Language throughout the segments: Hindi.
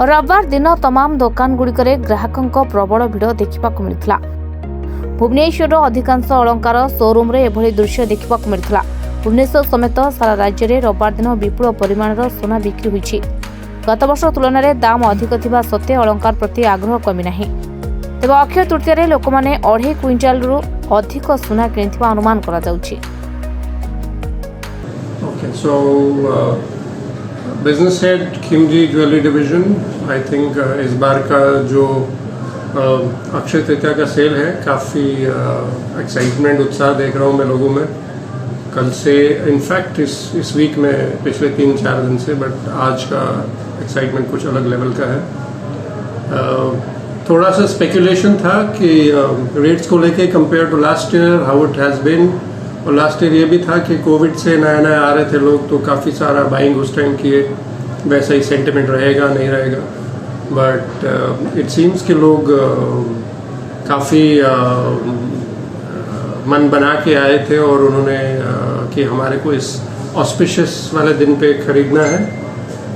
रविवार दिन तमाम दुकान गुड़िकर ग्राहकों प्रबल भिड़ देखा मिलता। भुवनेश्वर अधिकांश अलंकार शोरूम रे एभली दृश्य देखा मिलता। भुवनेश्वर समेत सारा राज्य में रविवार दिन विपुल परिमाणर सोना बिक्री होइछि। गत वर्ष तुलन में दाम अधिक थिबा सत्वे अलंकार प्रति आग्रह कमी नाही। तेज अक्षय तृतीय लोक मैंने 2.5 क्विंटाल रु अधिक सोना किनिथिबा अनुमान करा जाउछि। Okay, so business head Khimji jewellery division I think इस बार का जो अक्षय तृतीया का सेल है काफ़ी एक्साइटमेंट उत्साह देख रहा हूँ मैं लोगों में। कल से इनफैक्ट इस वीक में पिछले 3-4 दिन से, बट आज का एक्साइटमेंट कुछ अलग लेवल का है। थोड़ा सा स्पेकुलेशन था कि रेट्स को लेके compare to last year how it has been, और लास्ट ईयर ये भी था कि कोविड से नया नया आ रहे थे लोग, तो काफ़ी सारा बाइंग उस टाइम किए। वैसा ही सेंटिमेंट रहेगा नहीं रहेगा, बट इट सीम्स कि लोग काफ़ी मन बना के आए थे और उन्होंने कि हमारे को इस ऑस्पिशियस वाले दिन पे खरीदना है।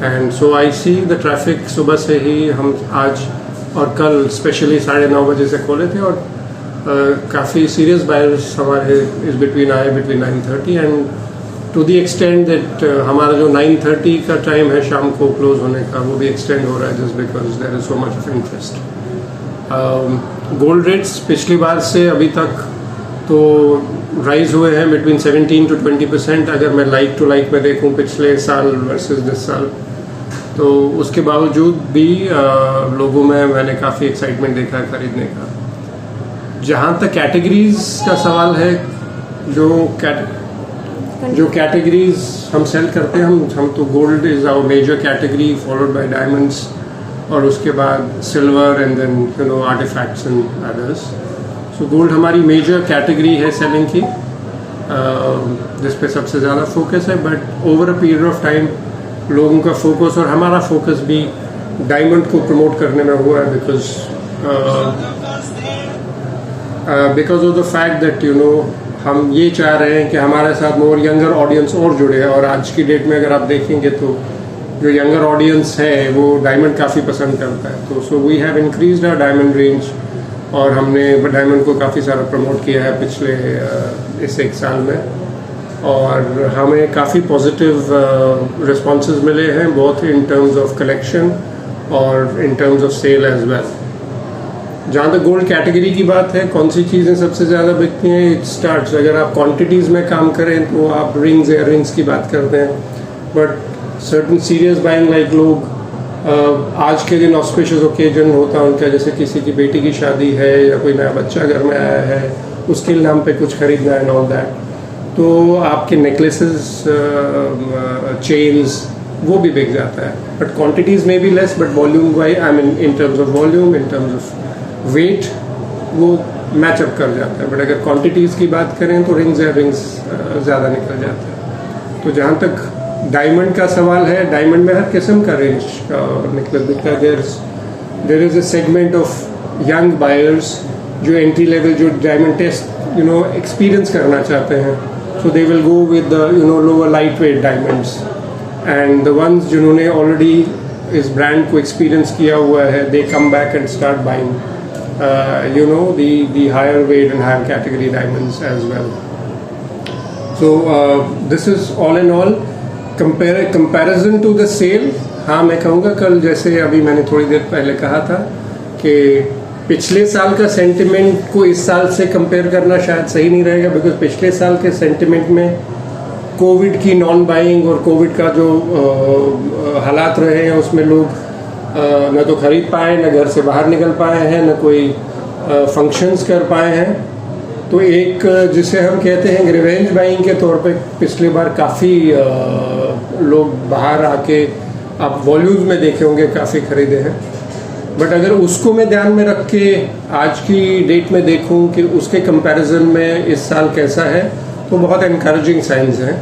And so I see the traffic सुबह से ही हम आज और कल स्पेशली 9:30 बजे से खोले थे, और काफ़ी सीरियस बायर्स हमारे इस between 9:30 and to the extend that हमारा जो 9:30 का टाइम है शाम को क्लोज होने का, वो भी एक्सटेंड हो रहा है just because there is so much of interest. Gold rates पिछली बार से अभी तक तो राइज हुए हैं बिटवीन 17 to 20%। अगर मैं लाइक टू लाइक में देखूं पिछले साल वर्सेस दिस साल, तो उसके बावजूद भी लोगों में मैंने काफ़ी एक्साइटमेंट देखा है खरीदने का। जहाँ तक कैटेगरीज का सवाल है, जो कैटेगरीज हम सेल करते हैं, हम तो gold is our major category followed by diamonds, और उसके बाद silver and then artifacts and others. So gold हमारी मेजर कैटेगरी है सेलिंग की, जिस पे सबसे ज़्यादा फोकस है। But over a period of time लोगों का फोकस और हमारा फोकस भी डायमंड को प्रमोट करने में हुआ है, because of the fact that हम ये चाह रहे हैं कि हमारे साथ मोर यंगर ऑडियंस और जुड़े। और आज की डेट में अगर आप देखेंगे तो जो यंगर ऑडियंस है वो डायमंड काफ़ी पसंद करता है। तो so we have increased our diamond range, और हमने डायमंड को काफ़ी सारा प्रमोट किया है पिछले इस 1 साल में, और हमें काफ़ी पॉजिटिव रिस्पॉन्सेज मिले हैं, both in terms of collection और in terms of sale as well. जहाँ तक गोल्ड कैटेगरी की बात है, कौन सी चीज़ें सबसे ज़्यादा बिकती हैं, इट स्टार्ट्स, अगर आप क्वांटिटीज़ में काम करें तो आप रिंग्स या रिंग्स की बात करते हैं, but certain serious buying like लोग आज के दिन ऑस्पिशियस ओकेजन होता है उनका, जैसे किसी की बेटी की शादी है या कोई नया बच्चा घर में आया है, उसके नाम पे कुछ खरीदना है एंड ऑल दैट, तो आपके नेकलेसेस, चेन्स, वो भी बिक जाता है। बट क्वांटिटीज़ में भी less, but volume wise, I mean in terms of volume, in terms of weight, वो मैचअप कर जाता है। बट अगर क्वांटिटीज़ की बात करें तो रिंग्स ज़्यादा निकल जाते हैं। तो जहाँ तक डायमंड का सवाल है, डायमंड में हर किस्म का रेंज का निकल बिकता है। There is a segment of young buyers जो एंट्री लेवल, जो डायमंड टेस्ट एक्सपीरियंस करना चाहते हैं, so they will go with the lower light weight diamonds, and the ones जिन्होंने ऑलरेडी इस ब्रांड को एक्सपीरियंस किया हुआ है, they come back and start buying the higher weight and higher category diamonds as well. So this is all in all comparison to the sale। हाँ, मैं कहूँगा कल, जैसे अभी मैंने थोड़ी देर पहले कहा था कि पिछले साल का सेंटिमेंट को इस साल से कंपेयर करना शायद सही नहीं रहेगा, बिकॉज पिछले साल के सेंटिमेंट में कोविड की नॉन बाइंग और कोविड का जो हालात रहे हैं उसमें लोग न तो खरीद पाए, न घर से बाहर निकल पाए हैं, न कोई फंक्शंस कर पाए हैं। तो एक जिसे हम कहते हैं रिवेंज बाइंग के तौर पे पिछली बार काफ़ी लोग बाहर आके, आप वॉल्यूम्स में देखे होंगे, काफ़ी खरीदे हैं। बट अगर उसको मैं ध्यान में रख के आज की डेट में देखूं कि उसके कंपैरिजन में इस साल कैसा है, तो बहुत एनकरेजिंग साइंस हैं।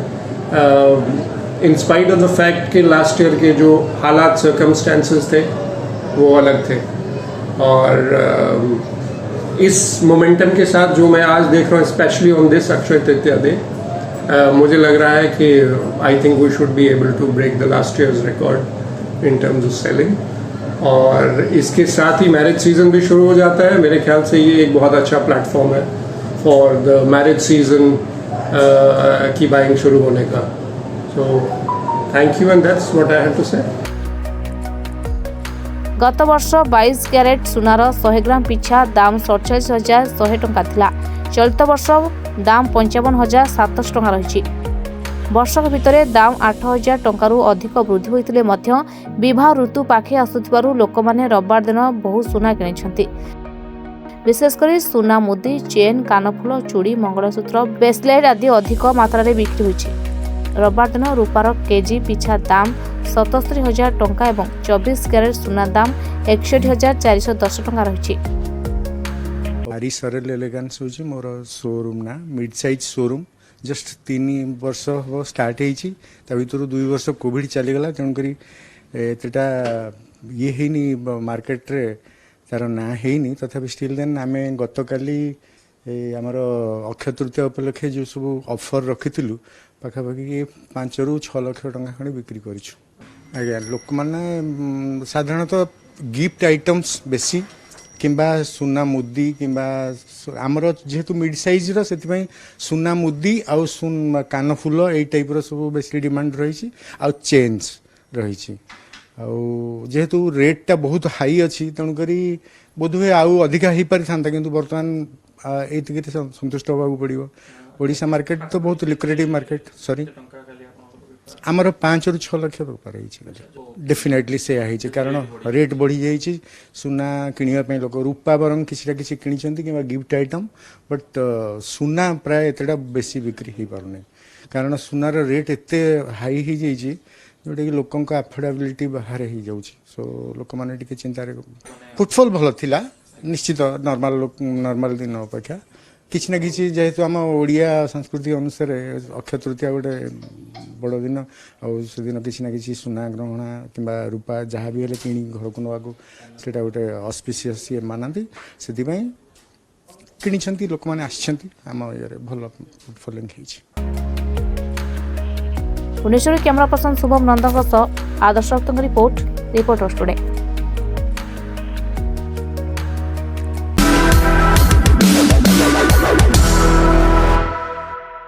In spite of the fact कि लास्ट ईयर के जो हालात, सर्कमस्टेंसेस थे, वो अलग थे, और इस मोमेंटम के साथ जो मैं आज देख रहा हूँ, specially on this Akshaya Tritiya day, मुझे लग रहा है कि I think we should be able to break the last year's record in terms of selling. और इसके साथ ही मैरिज सीजन भी शुरू हो जाता है। मेरे ख्याल से ये एक बहुत अच्छा प्लेटफॉर्म है फॉर द मैरिज सीजन की बाइंग शुरू होने का। So thank you and that's what I have to say. गत वर्ष 22 क्यारेट सुनार 100 ग्राम पिछा दाम 47,100 टंका थिला। चलित वर्ष दाम 55,700 टंका रही। वर्षक भितर दाम 8,000 टंकारु अधिक वृद्धि होइतिले मध्य विवाह ऋतु पाखे आसुथिबारु लोकमाने रविवार दिन बहु सुना किनिछंती। विशेषकर सुना मुदी, चेन, कानफुल, चूड़ी, मंगलसूत्र, ब्रेसलेट आदि अधिक मात्रा रे बिक्री होइछि। रविवार दिन रूपार केजी पिछा दाम 77,000 टंका एवं 24 क्यारेट सुना दाम 61,410 टंका रही। आरी सरल एलिगेंस होची मोर शोरूम ना मिड साइज शोरूम जस्ट 3 वर्ष हो स्टार्ट होईची। ता भीतर 2 वर्ष कोविड चली गला तेणु करी एतटा ये हेनी मार्केट रे तार ना हेनी। तथापि स्टिल देन आमे गतकाली आमर अक्षय तृतीया उपलक्षे जो सब ऑफर रखिथिलु पाखापाखि 5 ରୁ 6 लाख टंका खंडे बिक्री करिछु। आज्ञा लोक माने साधारणतः गिफ्ट आइटम्स बेसी किंबा सुना मुदी किंबा आमर जेहेतु मिड साइज रो सेति सुना मुदी आउ कानफुल एई टाइप रो सब बेसी डिमांड रही आ चेन्स रही। जेहेतु रेट टा बहुत हाई अच्छी तेणु करी बोधहुए आउ अधिका हो पारि था किंतु बर्तमान ये संतुष्ट होगा पड़ो। ओडिशा मार्केट तो बहुत लिक्रेटिव मार्केट। सॉरी आमर 5 ରୁ 6 लाख बेपार डेफिनेटली से कारण रेट बढ़ी जाइए। सुना किणवा लोक रूपा बरंग किसी किसी किणी कि गिफ्ट आइटम बट सुना प्राय एतटा बेसी बिक्री हो पारना कारण सुनार रेट एत हाई हो जाइए जोटा कि लोक अफोर्डेबिलिटी बाहर हो जाऊँ। सो लोक मैंने चिंतार फुटफॉल भल थिला निश्चित नॉर्मल दिन अपेक्षा किसी ना किसी जेहेतु आम ओडिया संस्कृति अनुसार अक्षय तृतीया गोटे बड़ दिन से दिन किसी ना किसी सुना ग्रहण कि रूपा जहाँ भी कि घर को नवाक से गोटे ऑस्पिशियस मानती से कि लोक मैंने आम ये भल फुटफॉलिंग होती। भुवनेश्वर कैमरा पर्सन शुभम नंदन आदर्श रिपोर्ट रिपोर्टर्स टुडे।